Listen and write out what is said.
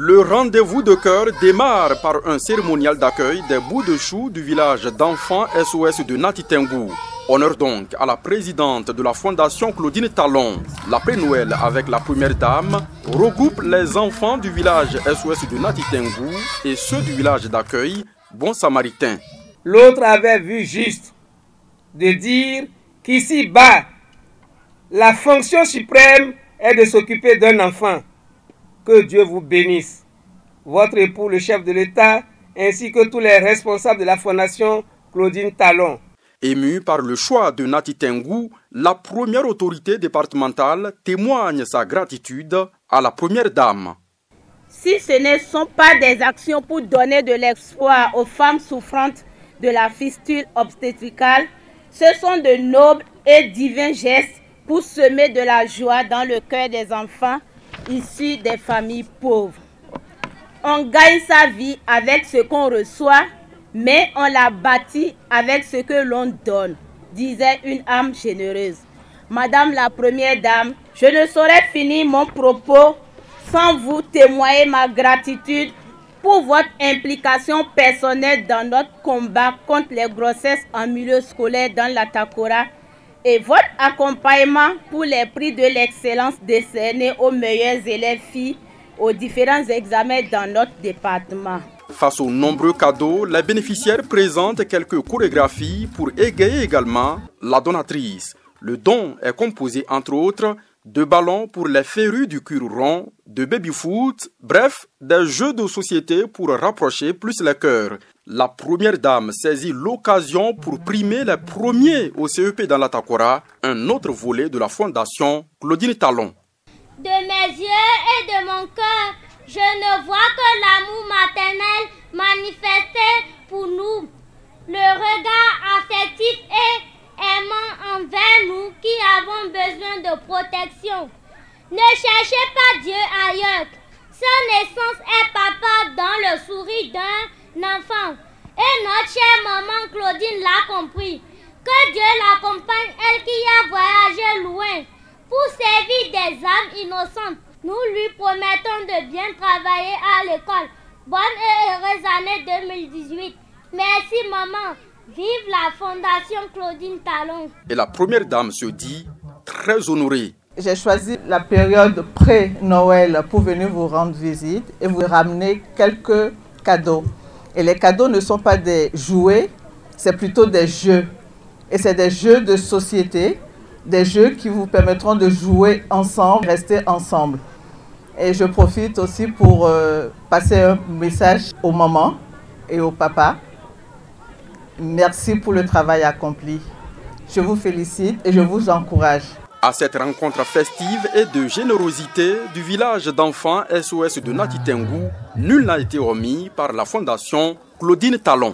Le rendez-vous de cœur démarre par un cérémonial d'accueil des bouts de chou du village d'enfants SOS de Natitengou. Honneur donc à la présidente de la Fondation Claudine Talon. L'après-Noël avec la première dame regroupe les enfants du village SOS de Natitengou et ceux du village d'accueil Bon Samaritain. L'autre avait vu juste de dire qu'ici-bas, la fonction suprême est de s'occuper d'un enfant. Que Dieu vous bénisse. Votre époux, le chef de l'État, ainsi que tous les responsables de la Fondation Claudine Talon. Ému par le choix de Natitengou, la première autorité départementale témoigne sa gratitude à la première dame. Si ce ne sont pas des actions pour donner de l'espoir aux femmes souffrantes de la fistule obstétricale, ce sont de nobles et divins gestes pour semer de la joie dans le cœur des enfants issus des familles pauvres. On gagne sa vie avec ce qu'on reçoit, mais on la bâtit avec ce que l'on donne, disait une âme généreuse. Madame la Première Dame, je ne saurais finir mon propos sans vous témoigner ma gratitude pour votre implication personnelle dans notre combat contre les grossesses en milieu scolaire dans la Takora et votre accompagnement pour les prix de l'excellence décernés aux meilleurs élèves filles aux différents examens dans notre département. Face aux nombreux cadeaux, les bénéficiaires présentent quelques chorégraphies pour égayer également la donatrice. Le don est composé entre autres de ballons pour les férus du cuir rond, de baby-foot, bref, des jeux de société pour rapprocher plus les cœurs. La première dame saisit l'occasion pour primer les premiers au CEP dans la Takora, un autre volet de la Fondation Claudine Talon. De mes yeux et de mon cœur, je ne vois que l'amour maternel manifesté pour nous. Le regard affectif et aimant envers nous qui avons besoin de protection. Ne cherchez pas Dieu ailleurs. Sa naissance est papa dans le sourire d'un enfant. Et notre chère maman Claudine l'a compris. Que Dieu l'accompagne, elle qui a voyagé loin, pour servir des âmes innocentes. Nous lui promettons de bien travailler à l'école. Bonne et heureuse année 2018. Merci maman. Vive la Fondation Claudine Talon. Et la première dame se dit très honorée. J'ai choisi la période pré-Noël pour venir vous rendre visite et vous ramener quelques cadeaux. Et les cadeaux ne sont pas des jouets, c'est plutôt des jeux. Et c'est des jeux de société, des jeux qui vous permettront de jouer ensemble, rester ensemble. Et je profite aussi pour passer un message aux mamans et aux papas. Merci pour le travail accompli. Je vous félicite et je vous encourage. À cette rencontre festive et de générosité du village d'enfants SOS de Natitengou, nul n'a été omis par la Fondation Claudine Talon.